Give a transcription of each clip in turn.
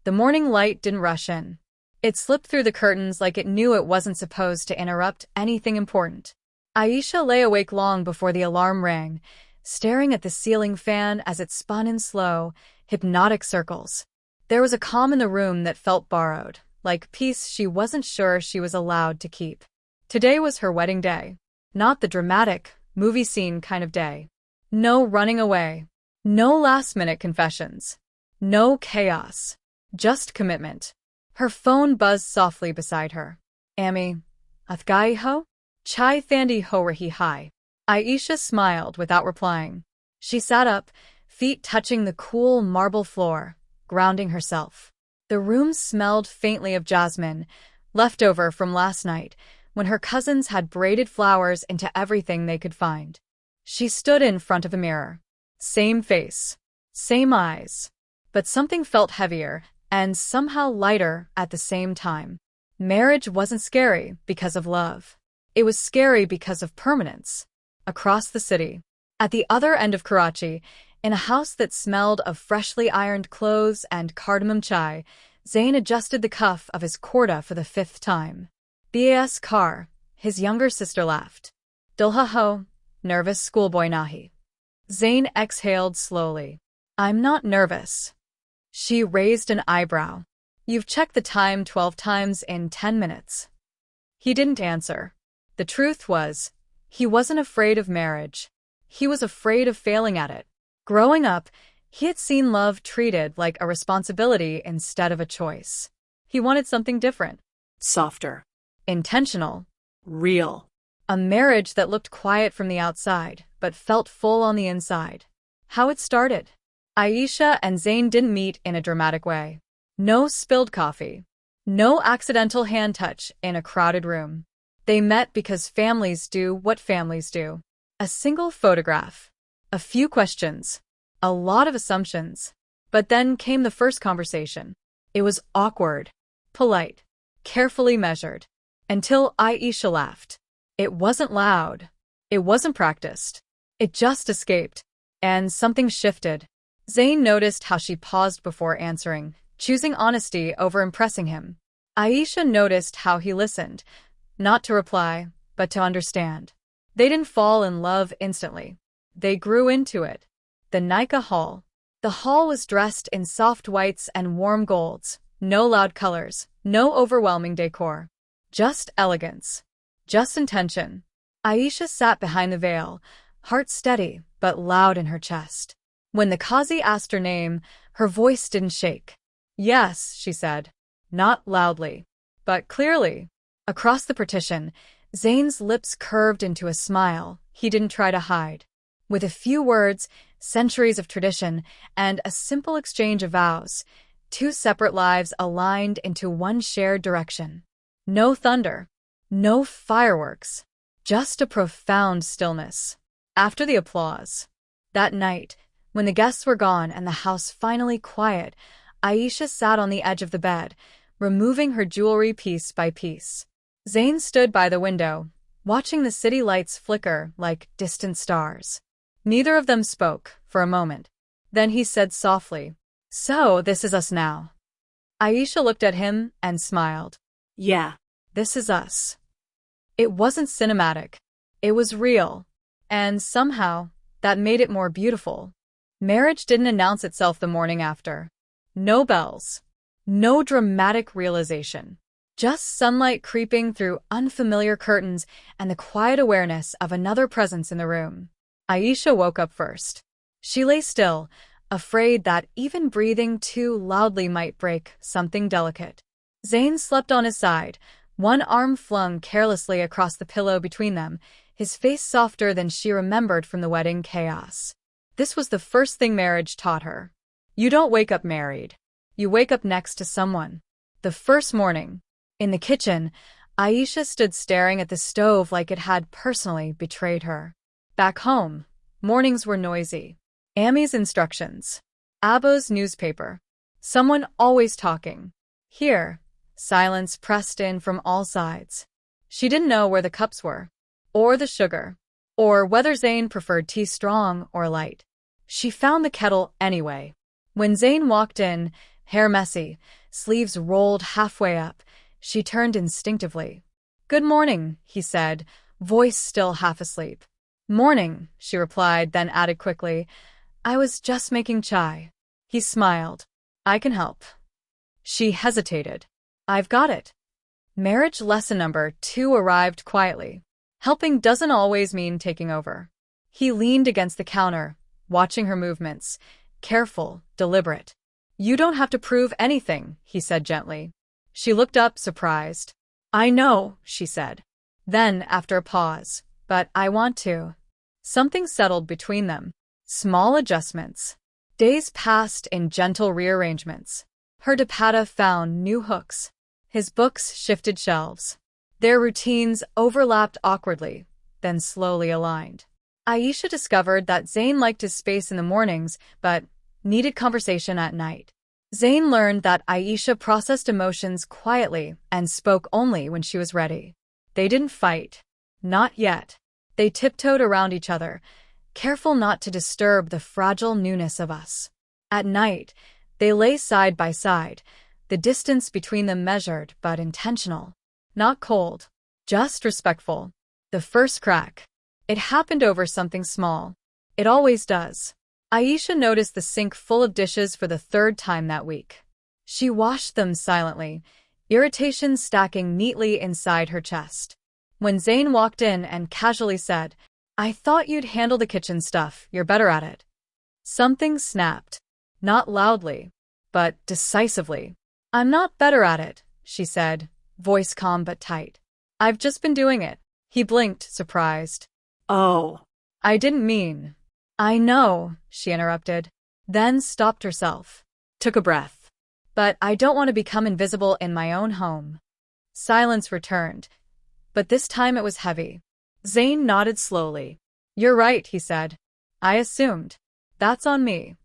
The morning light didn't rush in. It slipped through the curtains like it knew it wasn't supposed to interrupt anything important. Aisha lay awake long before the alarm rang, staring at the ceiling fan as it spun in slow, hypnotic circles. There was a calm in the room that felt borrowed, like peace she wasn't sure she was allowed to keep. Today was her wedding day. Not the dramatic, movie scene kind of day. No running away. No last-minute confessions. No chaos. Just commitment. Her phone buzzed softly beside her. Ami, athgai ho? Chai thandi ho rahi hai. Aisha smiled without replying. She sat up, feet touching the cool marble floor, grounding herself. The room smelled faintly of jasmine, leftover from last night, when her cousins had braided flowers into everything they could find. She stood in front of a mirror. Same face. Same eyes. But something felt heavier, and somehow lighter at the same time. Marriage wasn't scary because of love. It was scary because of permanence. Across the city, at the other end of Karachi, in a house that smelled of freshly ironed clothes and cardamom chai, Zain adjusted the cuff of his kurta for the 5th time. "Bas car," his younger sister laughed. "Dulha ho, nervous schoolboy nahi." Zain exhaled slowly. "I'm not nervous." She raised an eyebrow. "You've checked the time 12 times in 10 minutes. He didn't answer. The truth was, he wasn't afraid of marriage. He was afraid of failing at it. Growing up, he had seen love treated like a responsibility instead of a choice. He wanted something different. Softer. Intentional. Real. A marriage that looked quiet from the outside, but felt full on the inside. How it started. Aisha and Zain didn't meet in a dramatic way. No spilled coffee. No accidental hand touch in a crowded room. They met because families do what families do. A single photograph. A few questions. A lot of assumptions. But then came the first conversation. It was awkward. Polite. Carefully measured. Until Aisha laughed. It wasn't loud. It wasn't practiced. It just escaped. And something shifted. Zain noticed how she paused before answering, choosing honesty over impressing him. Aisha noticed how he listened, not to reply, but to understand. They didn't fall in love instantly. They grew into it. The Nikah hall. The hall was dressed in soft whites and warm golds, no loud colors, no overwhelming decor. Just elegance. Just intention. Aisha sat behind the veil, heart steady but loud in her chest. When the Qazi asked her name, her voice didn't shake. "Yes," she said. Not loudly, but clearly. Across the partition, Zain's lips curved into a smile he didn't try to hide. With a few words, centuries of tradition, and a simple exchange of vows, 2 separate lives aligned into one shared direction. No thunder. No fireworks. Just a profound stillness. After the applause. That night, when the guests were gone and the house finally quiet, Aisha sat on the edge of the bed, removing her jewelry piece by piece. Zain stood by the window, watching the city lights flicker like distant stars. Neither of them spoke for a moment. Then he said softly, "So this is us now." Aisha looked at him and smiled. "Yeah, this is us." It wasn't cinematic. It was real. And somehow, that made it more beautiful. Marriage didn't announce itself the morning after. No bells. No dramatic realization. Just sunlight creeping through unfamiliar curtains and the quiet awareness of another presence in the room. Aisha woke up first. She lay still, afraid that even breathing too loudly might break something delicate. Zain slept on his side, one arm flung carelessly across the pillow between them, his face softer than she remembered from the wedding chaos. This was the first thing marriage taught her. You don't wake up married. You wake up next to someone. The first morning, in the kitchen, Aisha stood staring at the stove like it had personally betrayed her. Back home, mornings were noisy. Ami's instructions. Abo's newspaper. Someone always talking. Here, silence pressed in from all sides. She didn't know where the cups were, or the sugar, or whether Zain preferred tea strong or light. She found the kettle anyway. When Zain walked in, hair messy, sleeves rolled halfway up. She turned instinctively. "Good morning," he said, voice still half asleep. "Morning," she replied, then added quickly, "I was just making chai." He smiled. "I can help." She hesitated. "I've got it." Marriage lesson number 2 arrived quietly. Helping doesn't always mean taking over. He leaned against the counter, watching her movements, careful, deliberate. "You don't have to prove anything," he said gently. She looked up, surprised. "I know," she said. Then, after a pause, "But I want to." Something settled between them. Small adjustments. Days passed in gentle rearrangements. Her dupatta found new hooks. His books shifted shelves. Their routines overlapped awkwardly, then slowly aligned. Aisha discovered that Zayn liked his space in the mornings, but needed conversation at night. Zayn learned that Aisha processed emotions quietly and spoke only when she was ready. They didn't fight. Not yet. They tiptoed around each other, careful not to disturb the fragile newness of us. At night, they lay side by side, the distance between them measured but intentional. Not cold, just respectful. The first crack. It happened over something small. It always does. Aisha noticed the sink full of dishes for the 3rd time that week. She washed them silently, irritation stacking neatly inside her chest. When Zayn walked in and casually said, "I thought you'd handle the kitchen stuff, you're better at it." Something snapped. Not loudly, but decisively. "I'm not better at it," she said, voice calm but tight. "I've just been doing it." He blinked, surprised. "Oh, I didn't mean." "I know," she interrupted, then stopped herself. Took a breath. "But I don't want to become invisible in my own home." Silence returned, but this time it was heavy. Zayn nodded slowly. "You're right," he said. "I assumed. That's on me."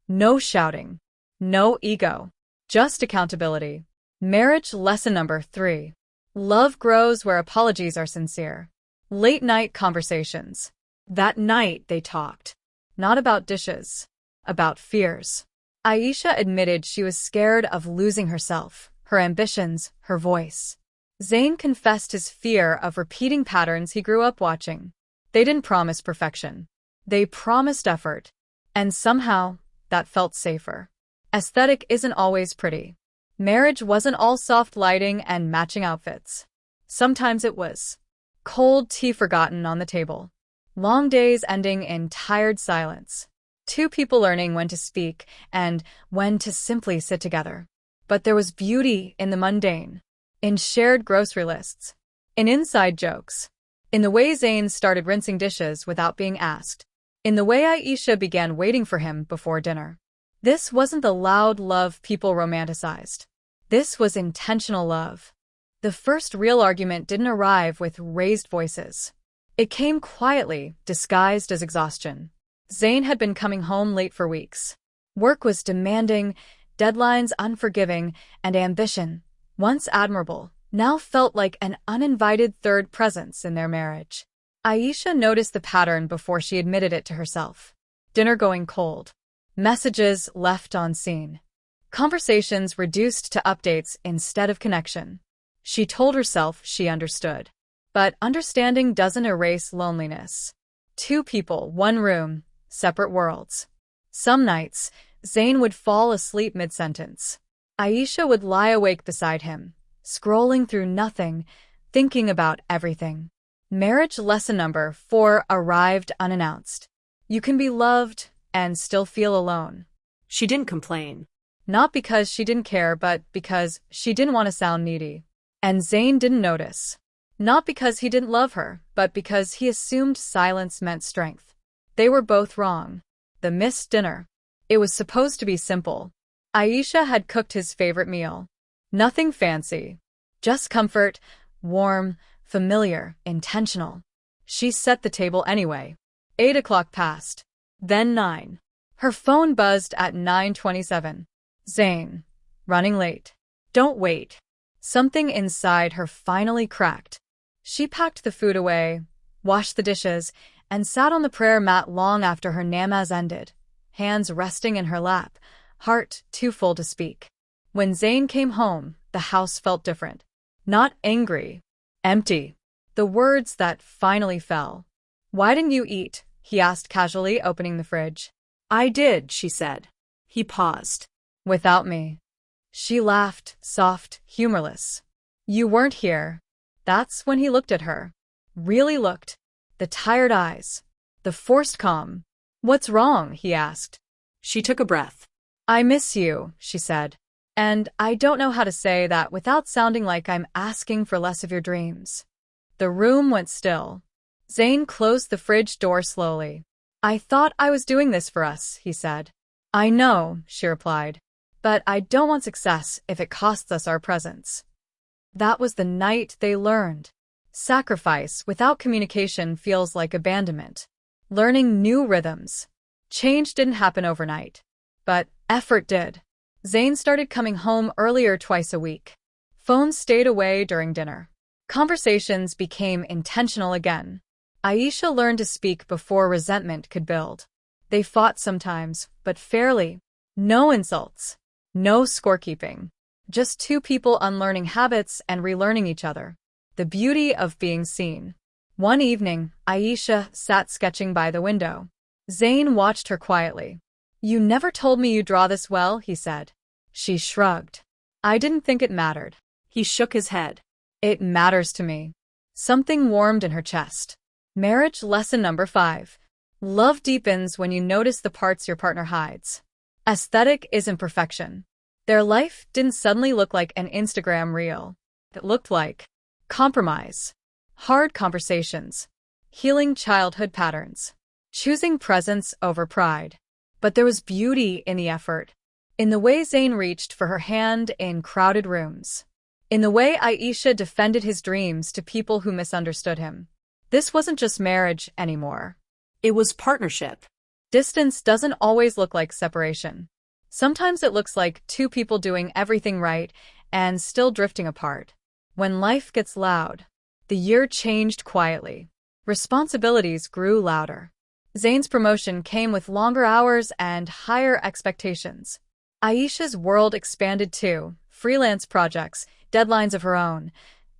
No shouting. No ego. Just accountability. Marriage lesson number 3. Love grows where apologies are sincere. Late-night conversations. That night they talked. Not about dishes. About fears. Aisha admitted she was scared of losing herself, her ambitions, her voice. Zayn confessed his fear of repeating patterns he grew up watching. They didn't promise perfection. They promised effort. And somehow, that felt safer. Aesthetic isn't always pretty. Marriage wasn't all soft lighting and matching outfits. Sometimes it was. Cold tea forgotten on the table. Long days ending in tired silence. 2 people learning when to speak and when to simply sit together. But there was beauty in the mundane. In shared grocery lists. In inside jokes. In the way Zayn started rinsing dishes without being asked. In the way Aisha began waiting for him before dinner. This wasn't the loud love people romanticized. This was intentional love. The first real argument didn't arrive with raised voices. It came quietly, disguised as exhaustion. Zayn had been coming home late for weeks. Work was demanding, deadlines unforgiving, and ambition, once admirable, now felt like an uninvited third presence in their marriage. Aisha noticed the pattern before she admitted it to herself. Dinner going cold. Messages left unseen. Conversations reduced to updates instead of connection. She told herself she understood. But understanding doesn't erase loneliness. 2 people, 1 room, separate worlds. Some nights, Zayn would fall asleep mid-sentence. Aisha would lie awake beside him, scrolling through nothing, thinking about everything. Marriage lesson number 4 arrived unannounced. You can be loved and still feel alone. She didn't complain. Not because she didn't care, but because she didn't want to sound needy. And Zayn didn't notice. Not because he didn't love her, but because he assumed silence meant strength. They were both wrong. The missed dinner. It was supposed to be simple. Aisha had cooked his favorite meal. Nothing fancy. Just comfort, warm, familiar, intentional. She set the table anyway. 8 o'clock passed. Then 9. Her phone buzzed at 9:27. Zayn. Running late. Don't wait. Something inside her finally cracked. She packed the food away, washed the dishes, and sat on the prayer mat long after her namaz ended, hands resting in her lap, heart too full to speak. When Zayn came home, the house felt different. Not angry. Empty. The words that finally fell. "Why didn't you eat?" he asked casually, opening the fridge. "I did," she said. He paused. "Without me." She laughed, soft, humorless. "You weren't here." That's when he looked at her. Really looked. The tired eyes. The forced calm. "What's wrong?" he asked. She took a breath. "I miss you," she said. "And I don't know how to say that without sounding like I'm asking for less of your dreams." The room went still. Zayn closed the fridge door slowly. "I thought I was doing this for us," he said. "I know," she replied. "But I don't want success if it costs us our presence." That was the night they learned. Sacrifice without communication feels like abandonment. Learning new rhythms. Change didn't happen overnight. But effort did. Zayn started coming home earlier twice a week. Phones stayed away during dinner. Conversations became intentional again. Aisha learned to speak before resentment could build. They fought sometimes, but fairly. No insults. No scorekeeping. Just two people unlearning habits and relearning each other. The beauty of being seen. One evening, Aisha sat sketching by the window. Zayn watched her quietly. "You never told me you draw this well," he said. She shrugged. "I didn't think it mattered." He shook his head. "It matters to me." Something warmed in her chest. Marriage lesson number 5. Love deepens when you notice the parts your partner hides. Aesthetic isn't perfection. Their life didn't suddenly look like an Instagram reel. It looked like compromise, hard conversations, healing childhood patterns, choosing presence over pride. But there was beauty in the effort. In the way Zayn reached for her hand in crowded rooms. In the way Aisha defended his dreams to people who misunderstood him. This wasn't just marriage anymore. It was partnership. Distance doesn't always look like separation. Sometimes it looks like two people doing everything right and still drifting apart. When life gets loud, the year changed quietly. Responsibilities grew louder. Zayn's promotion came with longer hours and higher expectations. Aisha's world expanded too. Freelance projects, deadlines of her own,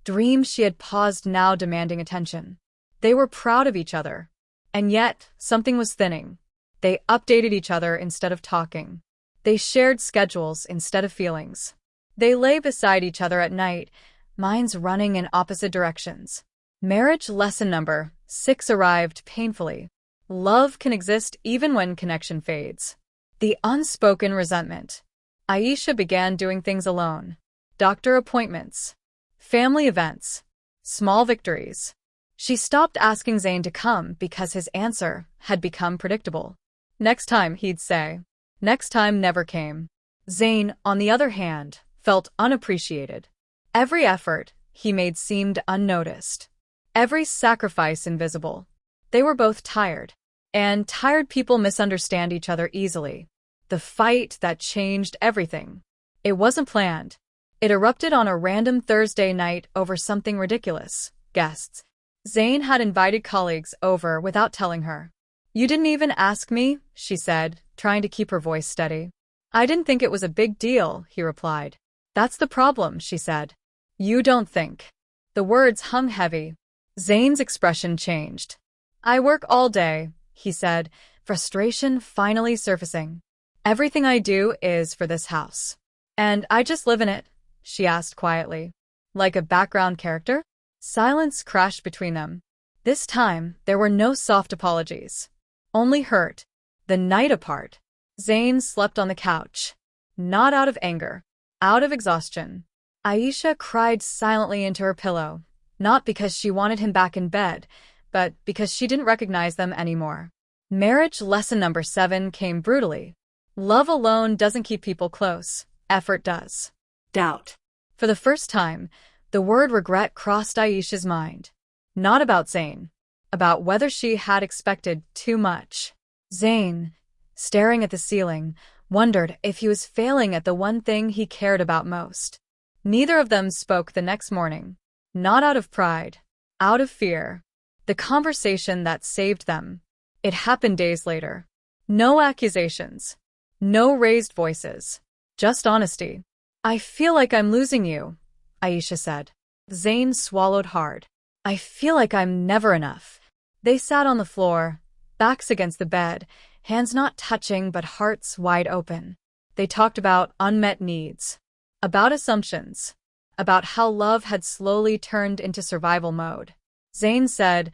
dreams she had paused now demanding attention. They were proud of each other. And yet, something was thinning. They updated each other instead of talking. They shared schedules instead of feelings. They lay beside each other at night, minds running in opposite directions. Marriage lesson number 6 arrived painfully. Love can exist even when connection fades. The unspoken resentment. Aisha began doing things alone. Doctor appointments. Family events. Small victories. She stopped asking Zayn to come because his answer had become predictable. Next time, he'd say. Next time never came. Zayn, on the other hand, felt unappreciated. Every effort he made seemed unnoticed. Every sacrifice invisible. They were both tired. And tired people misunderstand each other easily. The fight that changed everything. It wasn't planned. It erupted on a random Thursday night over something ridiculous. Guests. Zayn had invited colleagues over without telling her. "You didn't even ask me," she said, trying to keep her voice steady. "I didn't think it was a big deal," he replied. "That's the problem," she said. "You don't think." The words hung heavy. Zayn's expression changed. "I work all day," he said, frustration finally surfacing. "Everything I do is for this house. And I just live in it," she asked quietly. Like a background character? Silence crashed between them. This time, there were no soft apologies. Only hurt. The night apart. Zayn slept on the couch. Not out of anger. Out of exhaustion. Aisha cried silently into her pillow. Not because she wanted him back in bed, but because she didn't recognize them anymore. Marriage lesson number 7 came brutally. Love alone doesn't keep people close. Effort does. Doubt. For the first time, the word regret crossed Aisha's mind. Not about Zayn. About whether she had expected too much. Zayn, staring at the ceiling, wondered if he was failing at the one thing he cared about most. Neither of them spoke the next morning. Not out of pride. Out of fear. The conversation that saved them. It happened days later. No accusations. No raised voices. Just honesty. I feel like I'm losing you, Aisha said. Zayn swallowed hard. I feel like I'm never enough. They sat on the floor, backs against the bed, hands not touching but hearts wide open. They talked about unmet needs, about assumptions, about how love had slowly turned into survival mode. Zayn said,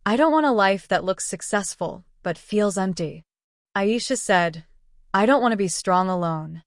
I don't want a life that looks successful but feels empty. Aisha said, I don't want to be strong alone.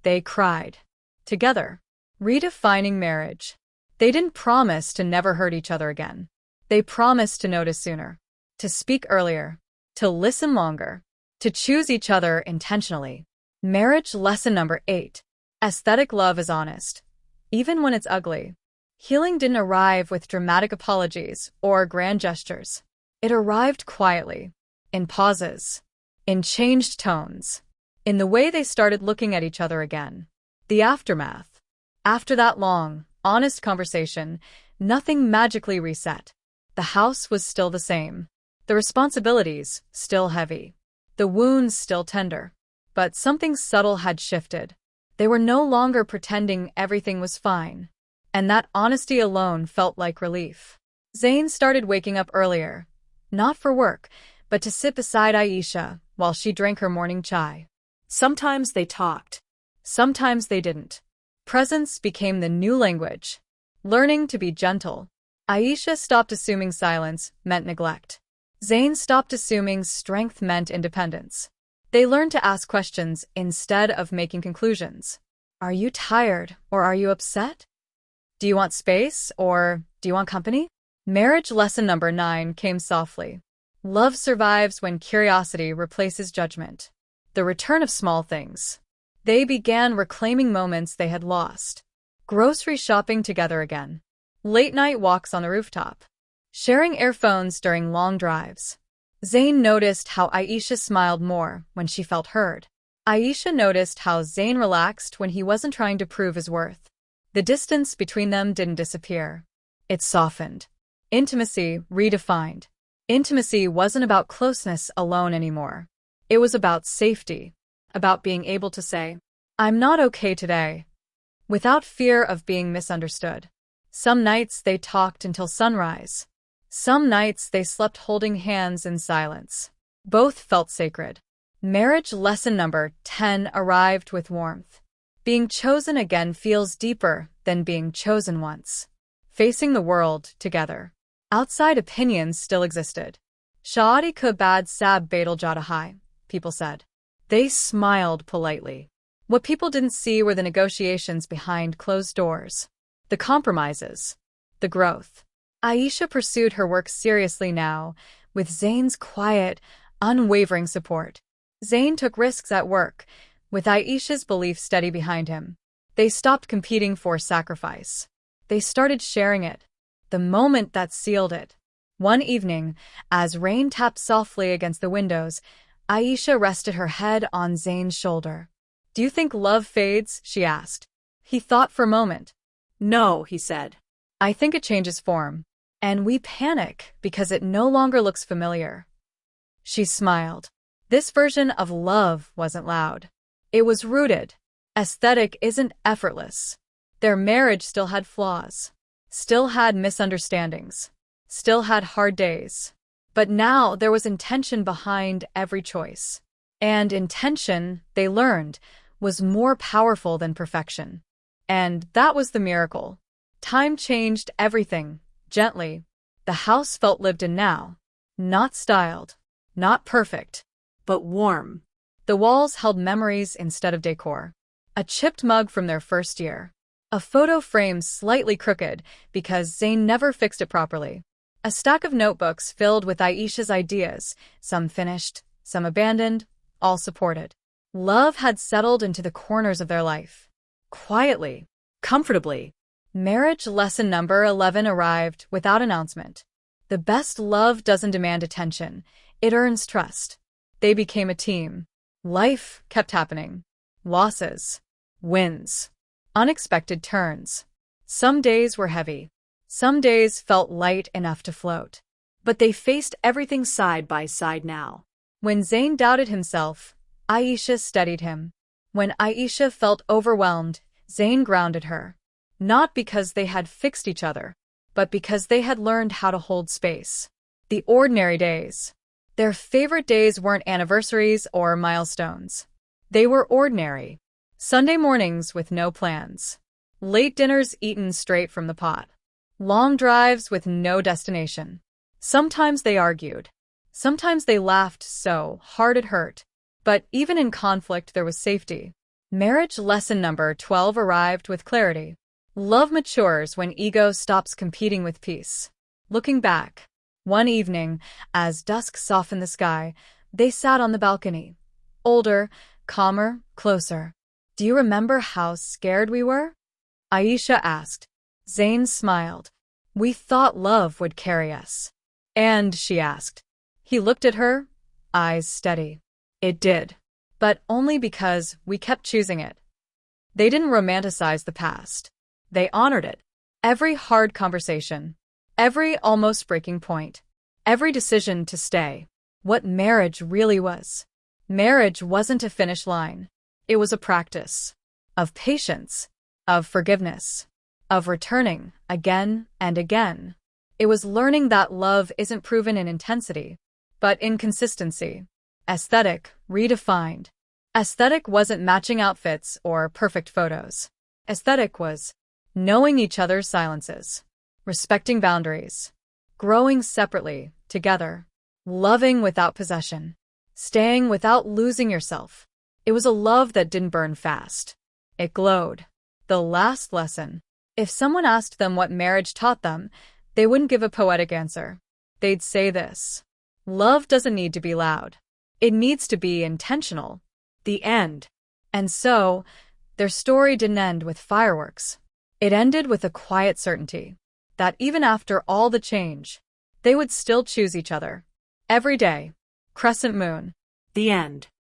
They cried. Together. Redefining marriage. They didn't promise to never hurt each other again. They promised to notice sooner, to speak earlier, to listen longer, to choose each other intentionally. Marriage lesson number 8. Aesthetic love is honest, even when it's ugly. Healing didn't arrive with dramatic apologies or grand gestures. It arrived quietly, in pauses, in changed tones, in the way they started looking at each other again. The aftermath. After that long, honest conversation, nothing magically reset. The house was still the same. The responsibilities still heavy. The wounds still tender. But something subtle had shifted. They were no longer pretending everything was fine. And that honesty alone felt like relief. Zayn started waking up earlier. Not for work, but to sit beside Aisha while she drank her morning chai. Sometimes they talked. Sometimes they didn't. Presence became the new language. Learning to be gentle. Aisha stopped assuming silence meant neglect. Zayn stopped assuming strength meant independence. They learned to ask questions instead of making conclusions. Are you tired or are you upset? Do you want space or do you want company? Marriage lesson number 9 came softly. Love survives when curiosity replaces judgment. The return of small things. They began reclaiming moments they had lost. Grocery shopping together again. Late-night walks on the rooftop. Sharing earphones during long drives. Zayn noticed how Aisha smiled more when she felt heard. Aisha noticed how Zayn relaxed when he wasn't trying to prove his worth. The distance between them didn't disappear. It softened. Intimacy redefined. Intimacy wasn't about closeness alone anymore. It was about safety, about being able to say, I'm not okay today, without fear of being misunderstood. Some nights they talked until sunrise. Some nights they slept holding hands in silence. Both felt sacred. Marriage lesson number 10 arrived with warmth. Being chosen again feels deeper than being chosen once. Facing the world together. Outside opinions still existed. Shaadi ko baad sab badal jata hai, people said. They smiled politely. What people didn't see were the negotiations behind closed doors. The compromises. The growth. Aisha pursued her work seriously now, with Zayn's quiet, unwavering support. Zayn took risks at work, with Aisha's belief steady behind him. They stopped competing for sacrifice. They started sharing it. The moment that sealed it. One evening, as rain tapped softly against the windows, Aisha rested her head on Zayn's shoulder. Do you think love fades? She asked. He thought for a moment. No, he said. I think it changes form. And we panic because it no longer looks familiar. She smiled. This version of love wasn't loud. It was rooted. Aesthetic isn't effortless. Their marriage still had flaws. Still had misunderstandings. Still had hard days. But now there was intention behind every choice. And intention, they learned, was more powerful than perfection. And that was the miracle. Time changed everything, gently. The house felt lived in now. Not styled. Not perfect. But warm. The walls held memories instead of decor. A chipped mug from their first year. A photo frame slightly crooked because Zayn never fixed it properly. A stack of notebooks filled with Aisha's ideas, some finished, some abandoned, all supported. Love had settled into the corners of their life. Quietly. Comfortably. Marriage lesson number 11 arrived without announcement. The best love doesn't demand attention. It earns trust. They became a team. Life kept happening. Losses. Wins. Unexpected turns. Some days were heavy. Some days felt light enough to float. But they faced everything side by side now. When Zayn doubted himself, Aisha steadied him. When Aisha felt overwhelmed, Zayn grounded her. Not because they had fixed each other, but because they had learned how to hold space. The ordinary days. Their favorite days weren't anniversaries or milestones. They were ordinary. Sunday mornings with no plans. Late dinners eaten straight from the pot. Long drives with no destination. Sometimes they argued. Sometimes they laughed so hard it hurt. But even in conflict there was safety. Marriage lesson number 12 arrived with clarity. Love matures when ego stops competing with peace. Looking back, one evening, as dusk softened the sky, they sat on the balcony. Older, calmer, closer. "Do you remember how scared we were?" Aisha asked. Zayn smiled. "We thought love would carry us." "And?" she asked. He looked at her, eyes steady. "It did. But only because we kept choosing it." They didn't romanticize the past. They honored it. Every hard conversation. Every almost breaking point. Every decision to stay. What marriage really was. Marriage wasn't a finish line. It was a practice. Of patience. Of forgiveness. Of returning again and again. It was learning that love isn't proven in intensity, but in consistency. Aesthetic, redefined. Aesthetic wasn't matching outfits or perfect photos. Aesthetic was knowing each other's silences, respecting boundaries, growing separately, together, loving without possession, staying without losing yourself. It was a love that didn't burn fast. It glowed. The last lesson. If someone asked them what marriage taught them, they wouldn't give a poetic answer. They'd say this: love doesn't need to be loud. It needs to be intentional. The end. And so, their story didn't end with fireworks. It ended with a quiet certainty that even after all the change, they would still choose each other. Every day. Crescent moon. The end.